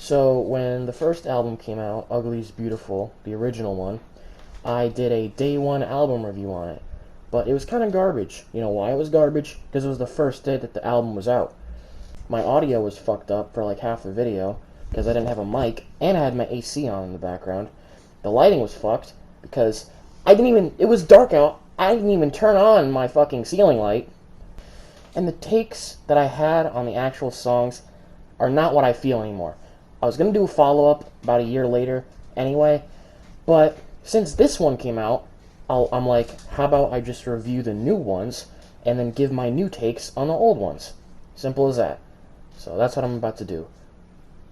So when the first album came out, Ugly's Beautiful, the original one, I did a day one album review on it. But it was kind of garbage. You know why it was garbage? Because it was the first day that the album was out. My audio was fucked up for like half the video because I didn't have a mic and I had my AC on in the background. The lighting was fucked because it was dark out. I didn't even turn on my fucking ceiling light. And the takes that I had on the actual songs are not what I feel anymore. I was going to do a follow-up about a year later anyway, but since this one came out, I'm like, how about I just review the new ones and then give my new takes on the old ones? Simple as that. So that's what I'm about to do.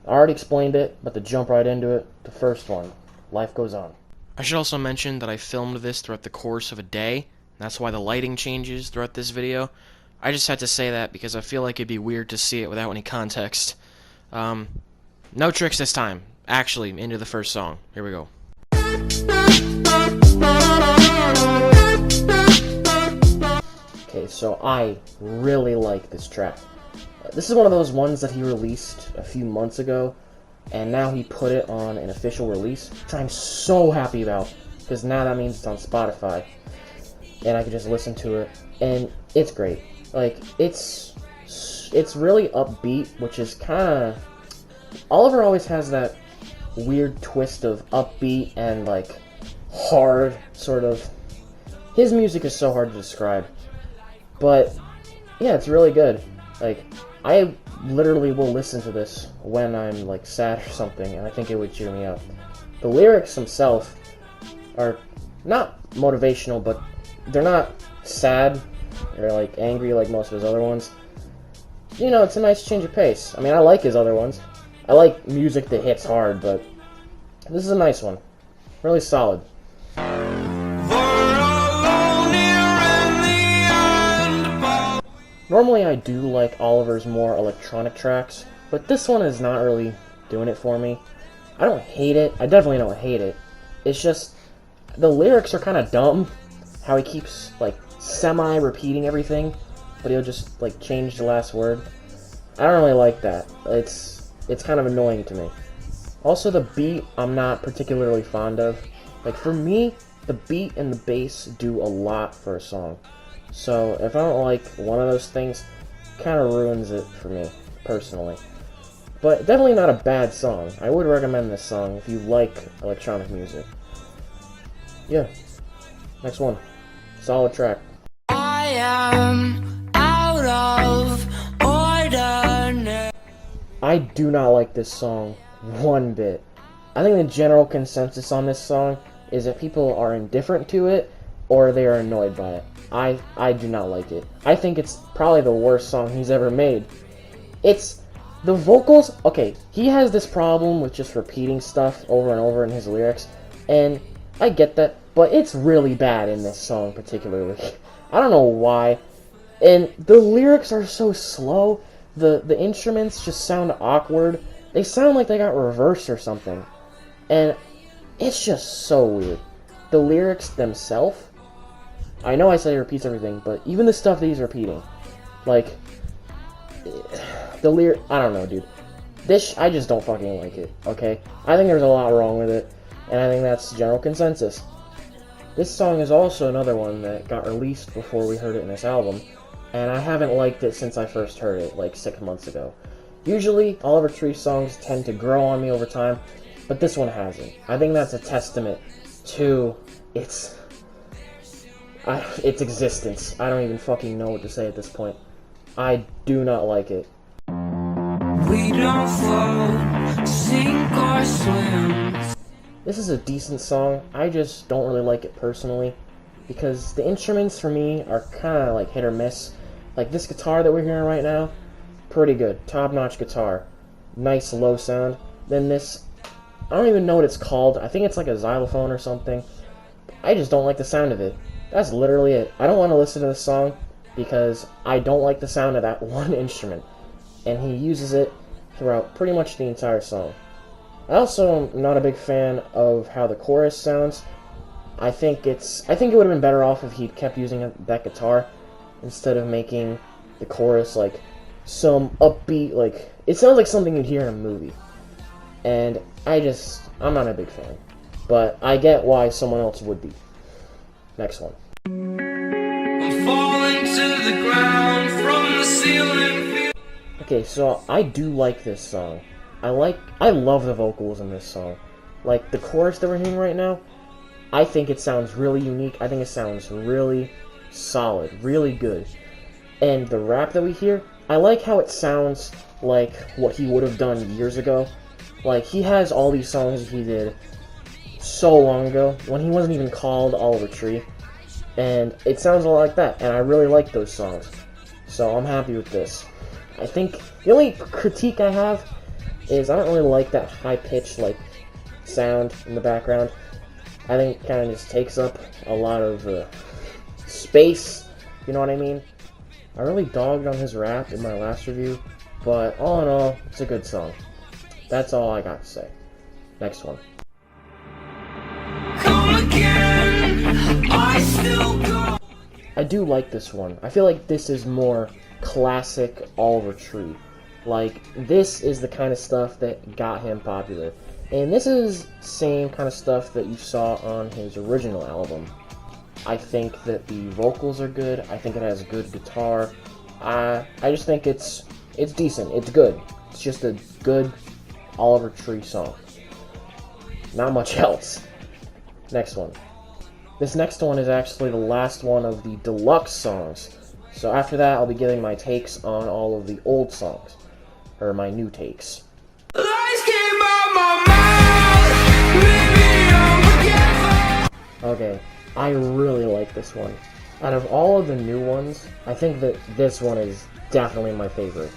I already explained it, but to jump right into it, the first one, Life Goes On. I should also mention that I filmed this throughout the course of a day. That's why the lighting changes throughout this video. I just had to say that because I feel like it'd be weird to see it without any context. No tricks this time. Actually, into the first song. Here we go. Okay, so I really like this track. This is one of those ones that he released a few months ago, and now he put it on an official release, which I'm so happy about, because now that means it's on Spotify, and I can just listen to it, and it's great. Like, it's really upbeat, which is kind of... Oliver always has that weird twist of upbeat and, like, hard, sort of... His music is so hard to describe. But, yeah, it's really good. Like, I literally will listen to this when I'm, like, sad or something, and I think it would cheer me up. The lyrics themselves are not motivational, but they're not sad or, like, angry like most of his other ones. You know, it's a nice change of pace. I mean, I like his other ones. I like music that hits hard, but this is a nice one. Really solid. Normally I do like Oliver's more electronic tracks, but this one is not really doing it for me. I don't hate it. I definitely don't hate it. It's just, the lyrics are kind of dumb. How he keeps, like, semi-repeating everything, but he'll just, like, change the last word. I don't really like that. It's kind of annoying to me. Also, the beat I'm not particularly fond of. Like, for me, the beat and the bass do a lot for a song. So, if I don't like one of those things, it kind of ruins it for me, personally. But definitely not a bad song. I would recommend this song if you like electronic music. Yeah. Next one. Solid track. I am out of order. I do not like this song one bit. I think the general consensus on this song is that people are indifferent to it or they are annoyed by it. I do not like it. I think it's probably the worst song he's ever made. It's... The vocals... Okay, he has this problem with just repeating stuff over and over in his lyrics, and I get that, but it's really bad in this song particularly. I don't know why. And the lyrics are so slow. The instruments just sound awkward. They sound like they got reversed or something. And it's just so weird. The lyrics themselves... I know I said he repeats everything, but even the stuff that he's repeating, like, the lyric, I don't know, dude. I just don't fucking like it, okay? I think there's a lot wrong with it, and I think that's general consensus. This song is also another one that got released before we heard it in this album, and I haven't liked it since I first heard it, like 6 months ago. Usually, Oliver Tree's songs tend to grow on me over time, but this one hasn't. I think that's a testament to its existence. I don't even fucking know what to say at this point. I do not like it. We don't float, sink or swim. This is a decent song. I just don't really like it personally because the instruments for me are kind of like hit or miss. Like this guitar that we're hearing right now, pretty good. Top-notch guitar. Nice low sound. Then this, I don't even know what it's called. I think it's like a xylophone or something. I just don't like the sound of it. That's literally it. I don't want to listen to this song because I don't like the sound of that one instrument. And he uses it throughout pretty much the entire song. I also am not a big fan of how the chorus sounds. I think it would have been better off if he'd kept using that guitar instead of making the chorus like some upbeat, like, it sounds like something you'd hear in a movie. and I'm not a big fan. But I get why someone else would be. Next one. I'm falling to the ground from the ceiling. Okay, so I do like this song. I love the vocals in this song. Like, the chorus that we're hearing right now, I think it sounds really unique. I think it sounds really solid, really good. And the rap that we hear, I like how it sounds like what he would have done years ago. Like, he has all these songs he did so long ago, when he wasn't even called Oliver Tree. And it sounds a lot like that, and I really like those songs. So I'm happy with this. I think the only critique I have is I don't really like that high-pitched, like, sound in the background. I think it kind of just takes up a lot of space, you know what I mean? I really dogged on his rap in my last review, but all in all, it's a good song. That's all I got to say. Next one. Come again, I still go. I do like this one. I feel like this is more classic Oliver Tree. Like, this is the kind of stuff that got him popular. And this is same kind of stuff that you saw on his original album. I think that the vocals are good. I think it has good guitar. I just think it's decent. It's good. It's just a good Oliver Tree song. Not much else. Next one. This next one is actually the last one of the deluxe songs. So after that, I'll be giving my takes on all of the old songs. Or my new takes. Lies came out my mouth. Maybe I'm forgetful. Okay, I really like this one. Out of all of the new ones, I think that this one is definitely my favorite.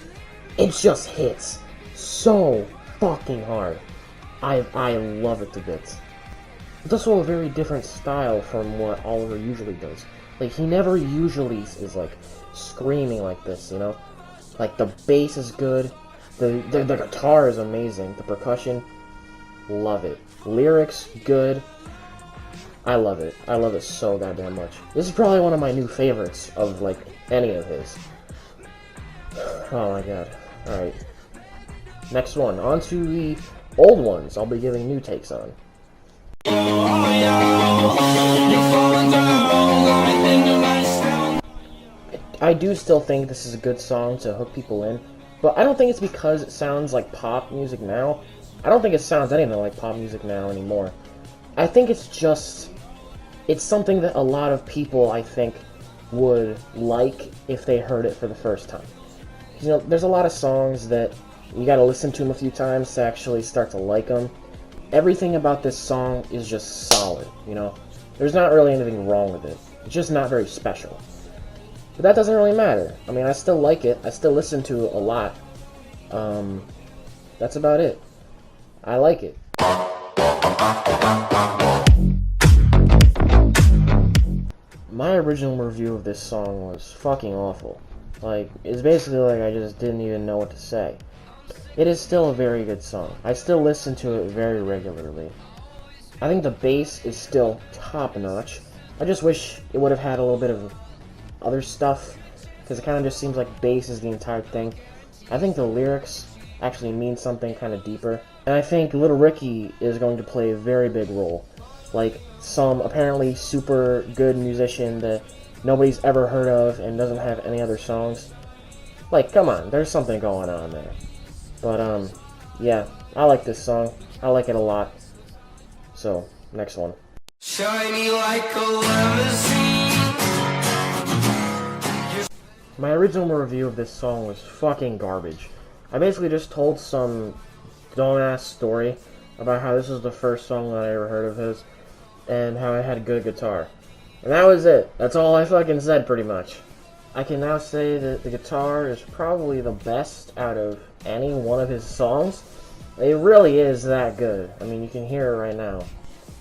It just hits so fucking hard. I love it to bits. It's also a very different style from what Oliver usually does. Like, he never usually is, like, screaming like this, you know? Like, the bass is good, the guitar is amazing, the percussion, love it. Lyrics, good. I love it. I love it so goddamn much. This is probably one of my new favorites of, like, any of his. Oh my god. Alright. Next one. On to the old ones I'll be giving new takes on. I do still think this is a good song to hook people in, but I don't think it's because it sounds like pop music now. I don't think it sounds anything like pop music now anymore. I think it's something that a lot of people, I think, would like if they heard it for the first time. You know, there's a lot of songs that you gotta listen to them a few times to actually start to like them. Everything about this song is just solid, you know? There's not really anything wrong with it. It's just not very special. But that doesn't really matter. I mean, I still like it. I still listen to it a lot. That's about it. I like it. My original review of this song was fucking awful. Like, it's basically like I just didn't even know what to say. It is still a very good song. I still listen to it very regularly. I think the bass is still top-notch. I just wish it would have had a little bit of other stuff, because it kind of just seems like bass is the entire thing. I think the lyrics actually mean something kind of deeper. And I think Little Ricky is going to play a very big role. Like, some apparently super good musician that nobody's ever heard of and doesn't have any other songs. Like, come on, there's something going on there. But, yeah, I like this song. I like it a lot. So, next one. Shiny like a limousine. My original review of this song was fucking garbage. I basically just told some dumbass story about how this was the first song that I ever heard of his, and how it had a good guitar. And that was it. That's all I fucking said, pretty much. I can now say that the guitar is probably the best out of any one of his songs. It really is that good. I mean, you can hear it right now.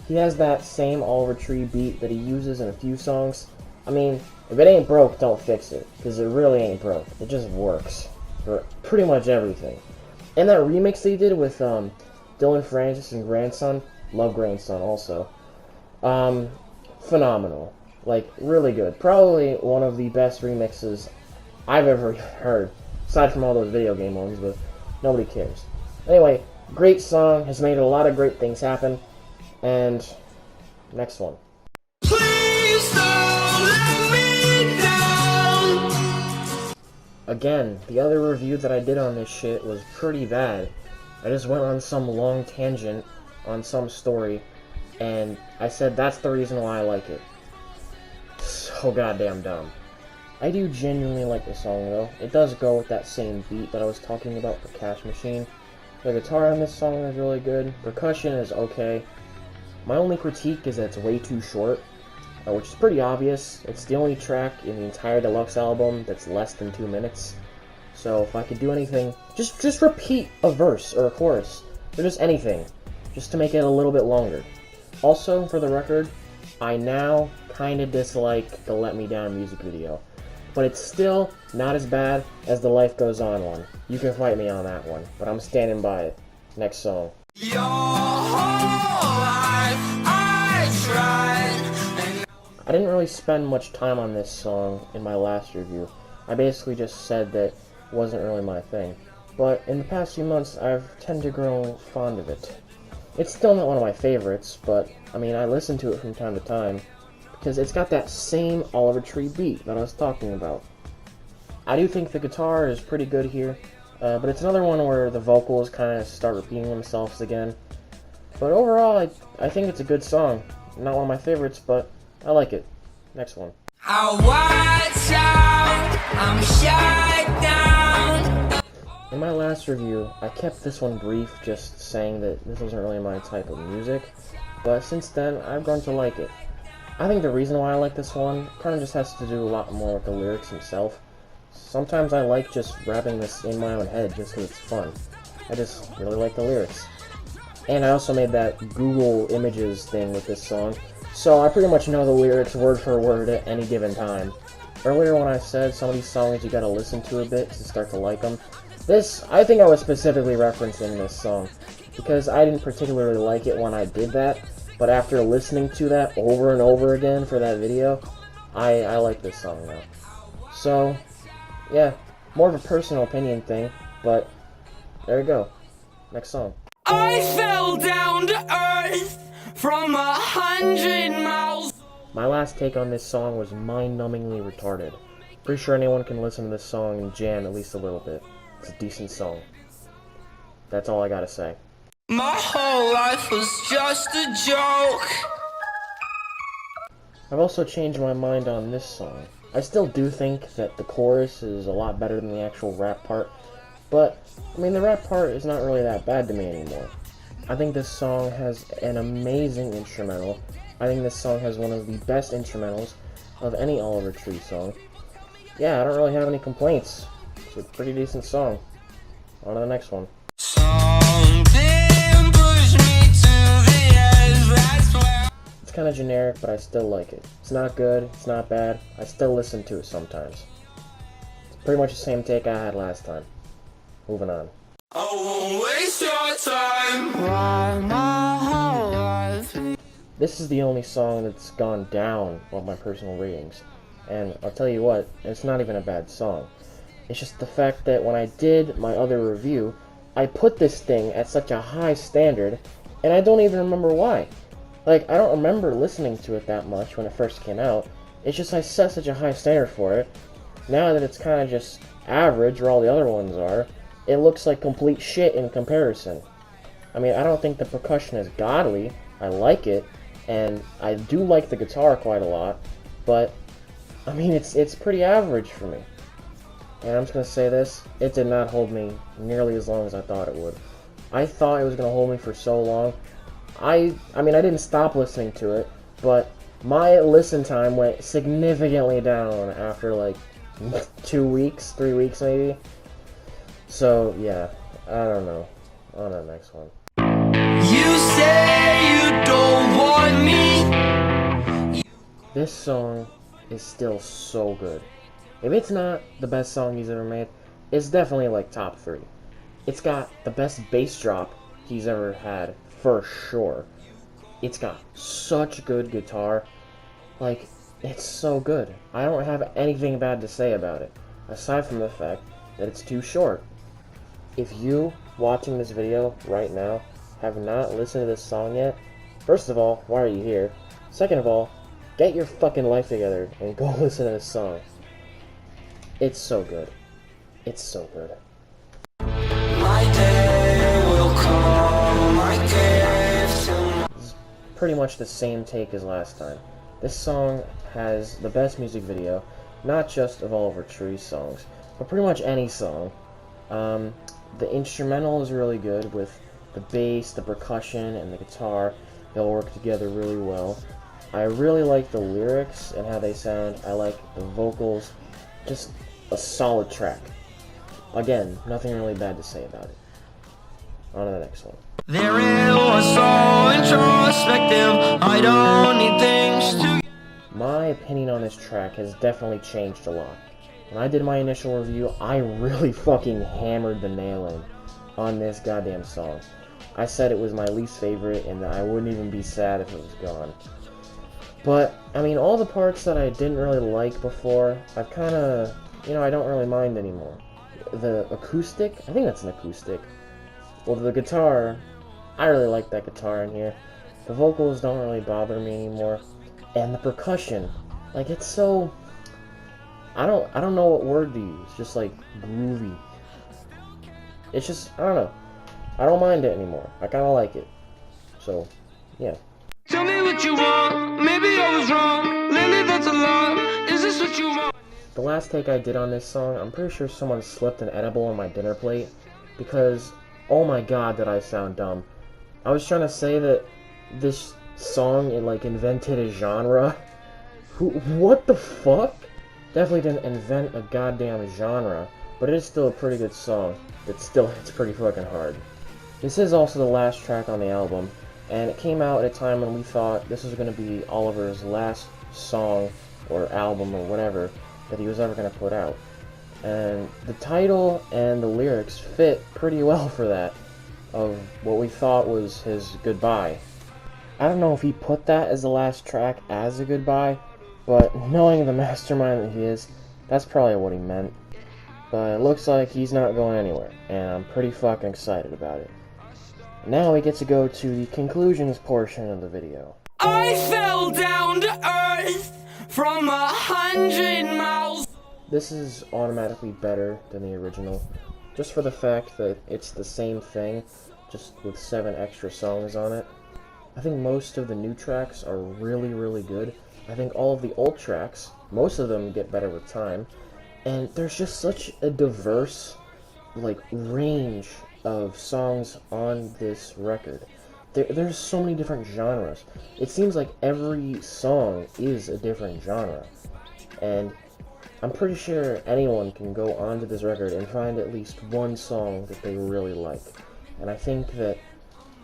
He has that same Oliver Tree beat that he uses in a few songs. I mean, if it ain't broke, don't fix it. Because it really ain't broke. It just works for pretty much everything. And that remix that he did with Dylan Francis and Grandson, love Grandson also. Phenomenal. Like, really good. Probably one of the best remixes I've ever heard. Aside from all those video game ones, but nobody cares. Anyway, Great song, has made a lot of great things happen. And next one. Please don't let me down. Again, the other review that I did on this shit was pretty bad. I just went on some long tangent on some story, and I said that's the reason why I like it. So goddamn dumb. I do genuinely like the song though. It does go with that same beat that I was talking about for Cash Machine. The guitar on this song is really good. Percussion is okay. My only critique is that it's way too short, which is pretty obvious. It's the only track in the entire deluxe album that's less than 2 minutes. So if I could do anything, just repeat a verse or a chorus, or just anything, just to make it a little bit longer. Also, for the record, I now kinda dislike the Let Me Down music video, but it's still not as bad as the Life Goes On one. You can fight me on that one, but I'm standing by it. Next song. Your whole life I tried. I didn't really spend much time on this song in my last review. I basically just said that it wasn't really my thing. But in the past few months, I've tended to grow fond of it. It's still not one of my favorites, but I mean, I listen to it from time to time because it's got that same Oliver Tree beat that I was talking about. I do think the guitar is pretty good here, but it's another one where the vocals kind of start repeating themselves again. But overall, I think it's a good song. Not one of my favorites, but I like it. Next one. I watch out, I'm shut down. In my last review, I kept this one brief, just saying that this wasn't really my type of music, but since then, I've grown to like it. I think the reason why I like this one kind of just has to do a lot more with the lyrics themselves. Sometimes I like just rapping this in my own head just because it's fun. I just really like the lyrics. And I also made that Google Images thing with this song, so I pretty much know the lyrics word for word at any given time. Earlier when I said some of these songs you gotta listen to a bit to start to like them, I think I was specifically referencing this song, because I didn't particularly like it when I did that, but after listening to that over and over again for that video, I like this song now. So, yeah, more of a personal opinion thing, but there you go. Next song. I fell down to earth from 100 miles. My last take on this song was mind-numbingly retarded. Pretty sure anyone can listen to this song and jam at least a little bit. It's a decent song. That's all I gotta say. My whole life was just a joke. I've also changed my mind on this song. I still do think that the chorus is a lot better than the actual rap part, but, I mean, the rap part is not really that bad to me anymore. I think this song has an amazing instrumental. I think this song has one of the best instrumentals of any Oliver Tree song. Yeah, I don't really have any complaints. It's a pretty decent song. On to the next one. Something pushed me to the edge, that's where. It's kind of generic, but I still like it. It's not good, it's not bad. I still listen to it sometimes. It's pretty much the same take I had last time. Moving on. I won't waste your time. Why my whole life? This is the only song that's gone down on my personal ratings. And I'll tell you what, it's not even a bad song. It's just the fact that when I did my other review, I put this thing at such a high standard, and I don't even remember why. Like, I don't remember listening to it that much when it first came out. It's just I set such a high standard for it. Now that it's kind of just average, where all the other ones are, it looks like complete shit in comparison. I mean, I don't think the percussion is godly. I like it, and I do like the guitar quite a lot, but, I mean, it's pretty average for me. And I'm just going to say this, it did not hold me nearly as long as I thought it would. I thought it was going to hold me for so long. I mean, I didn't stop listening to it, but my listen time went significantly down after, like, 2 weeks, 3 weeks maybe. So, yeah, I don't know. On to the next one. You say you don't want me. This song is still so good. If it's not the best song he's ever made, it's definitely like top 3. It's got the best bass drop he's ever had, for sure. It's got such good guitar. Like, it's so good. I don't have anything bad to say about it, aside from the fact that it's too short. If you watching this video right now have not listened to this song yet, first of all, why are you here? Second of all, get your fucking life together and go listen to this song. It's so good. It's so good. My day will come, I gave to This is pretty much the same take as last time. This song has the best music video, not just of Oliver Tree's songs, but pretty much any song. The instrumental is really good with the bass, the percussion, and the guitar. They all work together really well. I really like the lyrics and how they sound. I like the vocals. Just a solid track. Again, nothing really bad to say about it. On to the next one. There it was so introspective. I don't need things to. My opinion on this track has definitely changed a lot. When I did my initial review, I really fucking hammered the nail in on this goddamn song. I said it was my least favorite and that I wouldn't even be sad if it was gone. But, I mean, all the parts that I didn't really like before, I've kind of, I don't really mind anymore. The acoustic, I think that's an acoustic. Well, the guitar, I really like that guitar in here. The vocals don't really bother me anymore. And the percussion, like, it's so, I don't know what word to use, just like groovy. It's just, I don't know. I don't mind it anymore. I kind of like it. So, yeah. Tell me what you want. Maybe I was wrong. Lately, that's a lot. Is this what you want? The last take I did on this song, I'm pretty sure someone slipped an edible on my dinner plate, because, oh my god, did I sound dumb. I was trying to say that this song, it like invented a genre. What the fuck? Definitely didn't invent a goddamn genre, but it is still a pretty good song. It's pretty fucking hard. This is also the last track on the album, and it came out at a time when we thought this was going to be Oliver's last song or album or whatever that he was ever going to put out. And the title and the lyrics fit pretty well for that, of what we thought was his goodbye. I don't know if he put that as the last track as a goodbye, but knowing the mastermind that he is, that's probably what he meant. But it looks like he's not going anywhere, and I'm pretty fucking excited about it. Now we get to go to the conclusions portion of the video. I fell down to earth from 100 miles. This is automatically better than the original, just for the fact that it's the same thing, just with 7 extra songs on it. I think most of the new tracks are really, really good. I think all of the old tracks, most of them get better with time, and there's just such a diverse, range of songs on this record. There's so many different genres. It seems like every song is a different genre, and I'm pretty sure anyone can go onto this record and find at least one song that they really like, and I think that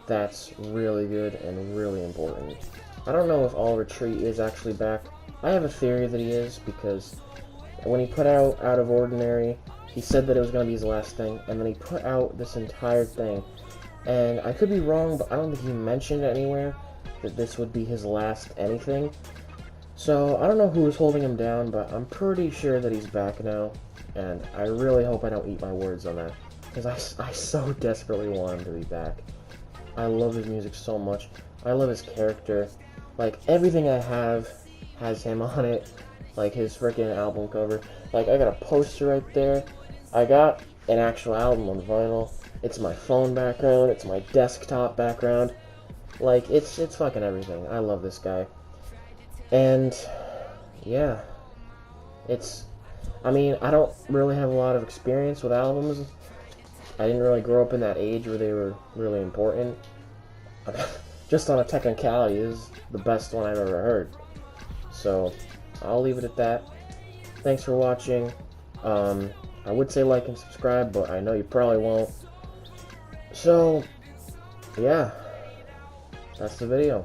that's really good and really important. I don't know if Oliver Tree is actually back. I have a theory that he is, because when he put out Out of Ordinary, he said that it was going to be his last thing, and then he put out this entire thing. And I could be wrong, but I don't think he mentioned anywhere that this would be his last anything. So, I don't know who was holding him down, but I'm pretty sure that he's back now. And I really hope I don't eat my words on that, because I so desperately want him to be back. I love his music so much. I love his character. Like, everything I have has him on it. Like, his freaking album cover. Like, I got a poster right there. I got an actual album on vinyl. It's my phone background. It's my desktop background. Like, it's fucking everything. I love this guy. And, yeah. I mean, I don't really have a lot of experience with albums. I didn't really grow up in that age where they were really important. Just on a technicality, this is the best one I've ever heard. So, I'll leave it at that. Thanks for watching. I would say like and subscribe, but I know you probably won't. So, yeah. That's the video.